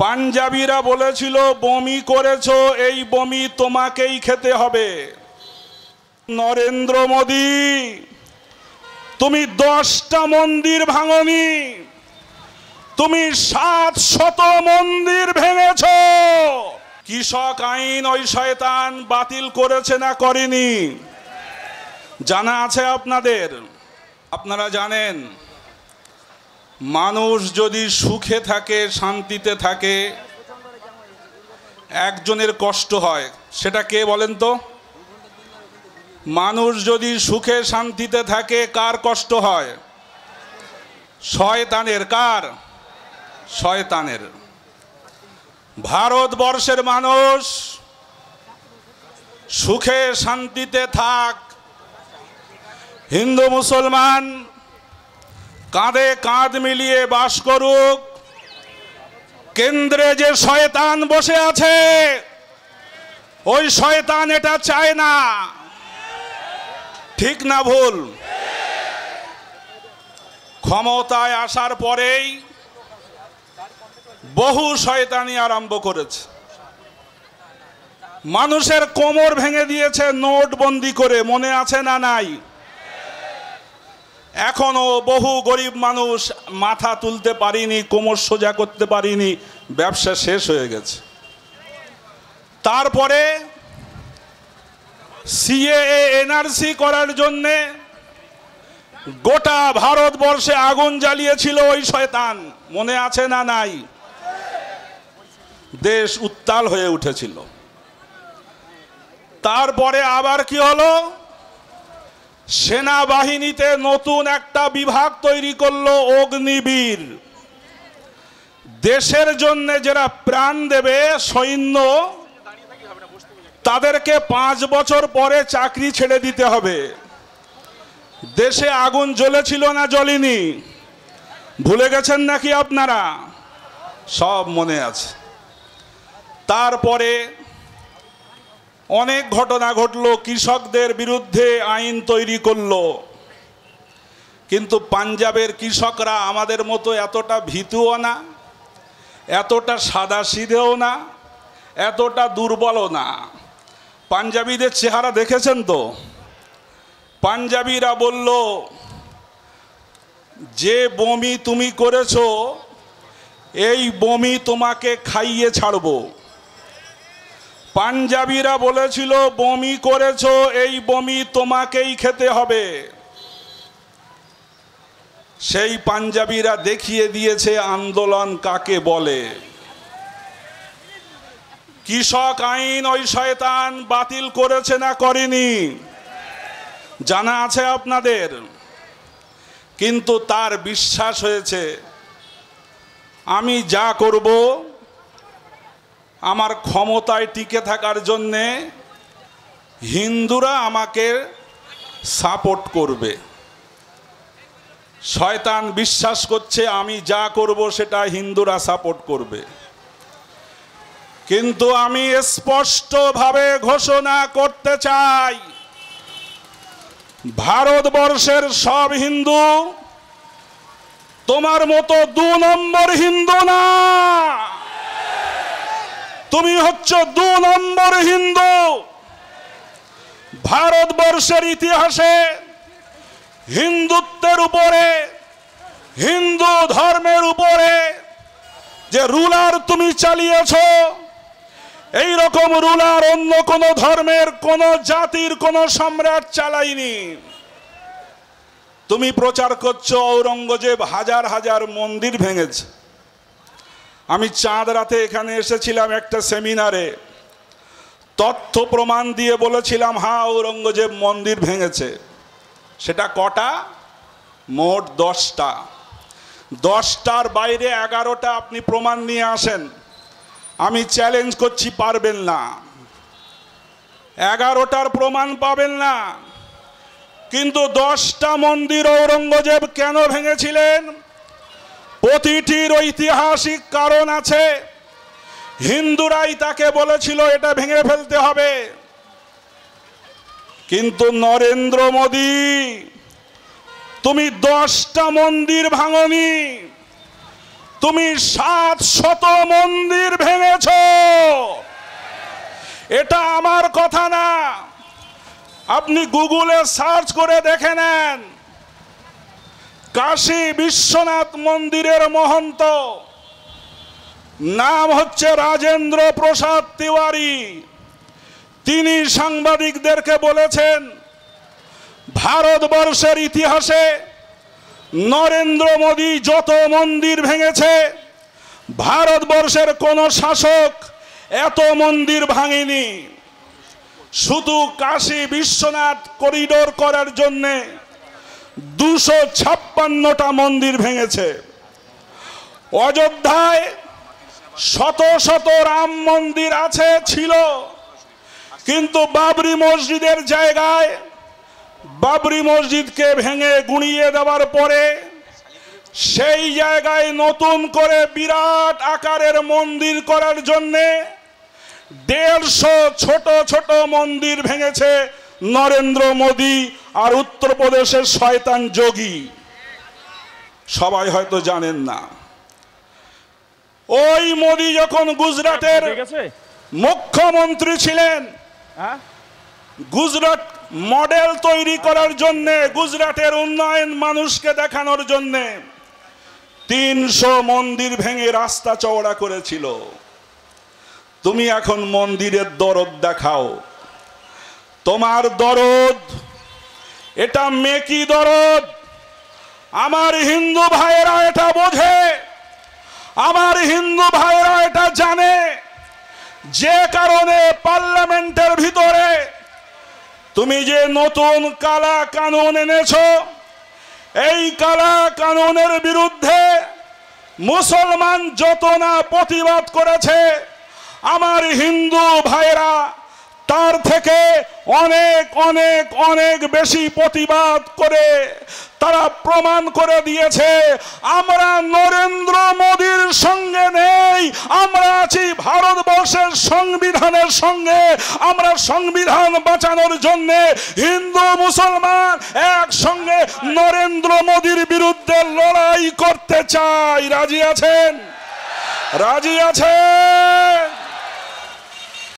পাঞ্জাবিরা বলেছিল বমি করেছো, এই বমি তোমাকেই খেতে হবে। নরেন্দ্র মোদী, তুমি 10টা মন্দির ভাঙনি, তুমি 700 মন্দির ভেঙেছো। কৃষক আইন ওই শয়তান বাতিল করেছে না করেনি? জানা আছে আপনাদের? আপনারা জানেন মানুষ যদি সুখে থাকে, শান্তিতে থাকে, একজনের কষ্ট হয়, সেটা কে বলেন তো? মানুষ যদি সুখে শান্তিতে থাকে, কার কষ্ট হয়? শয়তানের। কার? শয়তানের। ভারতবর্ষের মানুষ সুখে শান্তিতে থাক, হিন্দু মুসলমান কাঁধে কাঁধ মিলিয়ে বাস করুক, কেন্দ্রে যে শয়তান বসে আছে ওই শয়তান এটা চায় না। ঠিক না ভুল? ক্ষমতায় আসার পরেই বহু শয়তানি আরম্ভ করেছে। মানুষের কোমর ভেঙে দিয়েছে নোটবন্দি করে, মনে আছে না নাই? এখনো বহু গরিব মানুষ মাথা তুলতে পারিনি, কোমর সোজা করতে পারিনি, ব্যবসা শেষ হয়ে গেছে। তারপরে সিএএ এনআরসি করার জন্যে গোটা ভারতবর্ষে আগুন জ্বালিয়েছিল ওই শয়তান, মনে আছে না নাই? দেশ উত্তাল হয়ে উঠেছিল। তারপরে আবার কি হলো? সেনাবাহিনীতে নতুন একটা বিভাগ তৈরি করলো, অগ্নিবীর। দেশের জন্য যারা প্রাণ দেবে সৈন্য, তাদেরকে 5 বছর পরে চাকরি ছেড়ে দিতে হবে। দেশে আগুন জ্বলেছিল না জ্বলেনি? ভুলে গেছেন নাকি আপনারা? সব মনে আছে। তারপরে অনেক ঘটনা ঘটলো, কৃষকদের বিরুদ্ধে আইন তৈরি করলো। কিন্তু পাঞ্জাবের কৃষকরা আমাদের মতো এতটা ভীতুও না, এতটা সাদাসিধেও না, এতটা দুর্বলও না। পাঞ্জাবিদের চেহারা দেখেছেন তো? পাঞ্জাবিরা বলল, যে বমি তুমি করেছো এই বমি তোমাকে খাইয়ে ছাড়বো। পাঞ্জাবিরা বলেছিল বমি করেছো, এই বমি তোমাকেই খেতে হবে। সেই পাঞ্জাবিরা দেখিয়ে দিয়েছে আন্দোলন কাকে বলে। কৃষক আইন ওই শয়তান বাতিল করেছে না করেনি? জানা আছে আপনাদের? কিন্তু তার বিশ্বাস হয়েছে আমি যা করব আমার ক্ষমতায় টিকে থাকার জন্যে হিন্দুরা আমাকে সাপোর্ট করবে। শয়তান বিশ্বাস করছে আমি যা করব সেটা হিন্দুরা সাপোর্ট করবে। কিন্তু আমি স্পষ্টভাবে ঘোষণা করতে চাই, ভারতবর্ষের সব হিন্দু তোমার মতো 2 নম্বর হিন্দু না। তুমি হচ্ছ 2 নম্বর হিন্দু। ভারতবর্ষের ইতিহাসে হিন্দুত্বের উপরে, হিন্দু ধর্মের উপরে যে রুলার তুমি চালিয়েছো, এই রকম রুলার অন্য কোন ধর্মের, কোন জাতির, কোন সম্রাট চালায়নি। তুমি প্রচার করছো ঔরঙ্গজেব হাজার হাজার মন্দির ভেঙেছে। আমি চাঁদ রাতে এখানে এসেছিলাম একটা সেমিনারে, তথ্য প্রমাণ দিয়ে বলেছিলাম হ্যাঁ ঔরঙ্গজেব মন্দির ভেঙেছে। সেটা কটা? মোট 10টা। 10টার বাইরে 11টা আপনি প্রমাণ নিয়ে আসেন, আমি চ্যালেঞ্জ করছি পারবেন না। 11টার প্রমাণ পাবেন না। কিন্তু 10টা মন্দির ঔরঙ্গজেব কেন ভেঙেছিলেন? প্রতিটির ঐতিহাসিক কারণ আছে। হিন্দুরাই তাকে বলেছিল এটা ভেঙে ফেলতে হবে। কিন্তু নরেন্দ্র মোদী, তুমি 10টা মন্দির ভাঙনি, তুমি 700 মন্দির ভেঙেছ। এটা আমার কথা না, আপনি গুগলে সার্চ করে দেখে নেন। কাশী বিশ্বনাথ মন্দিরের মহন্ত নাম হচ্ছে রাজেন্দ্র প্রসাদ তিওয়ারি। তিনি সাংবাদিকদেরকে বলেছেন, ভারতবর্ষের ইতিহাসে নরেন্দ্র মোদী যত মন্দির ভেঙেছে, ভারতবর্ষের কোন শাসক এত মন্দির ভাঙেনি। শুধু কাশী বিশ্বনাথ করিডোর করার জন্যে 256টা মন্দির ভেঙেছে। অযোধ্যায় শত শত রাম মন্দির আছে ছিল, কিন্তু বাবরি মসজিদের জায়গায় বাবরি মসজিদকে ভেঙে গুঁড়িয়ে দেওয়ার পরে সেই জায়গায় নতুন করে বিরাট আকারের মন্দির করার জন্যে 150 ছোট ছোট মন্দির ভেঙেছে নরেন্দ্র মোদী আর উত্তরপ্রদেশের শয়তান যোগী। সবাই হয়তো জানেন না, ওই মোদী যখন গুজরাটের মুখ্যমন্ত্রী ছিলেন, গুজরাট মডেল তৈরি করার জন্যে, গুজরাটের উন্নয়ন মানুষকে দেখানোর জন্যে 300 মন্দির ভেঙে রাস্তা চওড়া করেছিল। তুমি এখন মন্দিরের দরদ দেখাও। তোমার দরদ এটা মেকি দরদ। আমার হিন্দু ভাইয়েরা এটা বোঝে, আমার হিন্দু ভাইয়েরা এটা জানে। যে কারণে পার্লামেন্টের ভিতরে তুমি যে নতুন কালা কানুন এনেছো, এই কালা কানুনের বিরুদ্ধে মুসলমান যত না প্রতিবাদ করেছে, আমার হিন্দু ভাইরা তার থেকে অনেক অনেক অনেক বেশি প্রতিবাদ করে তারা প্রমাণ করে দিয়েছে আমরা নরেন্দ্র মোদীর সঙ্গে নেই, আমরা আছি ভারতবর্ষের সংবিধানের সঙ্গে। আমরা সংবিধান বাঁচানোর জন্য হিন্দু মুসলমান একসঙ্গে নরেন্দ্র মোদীর বিরুদ্ধে লড়াই করতে চাই। রাজি আছেন? রাজি আছেন?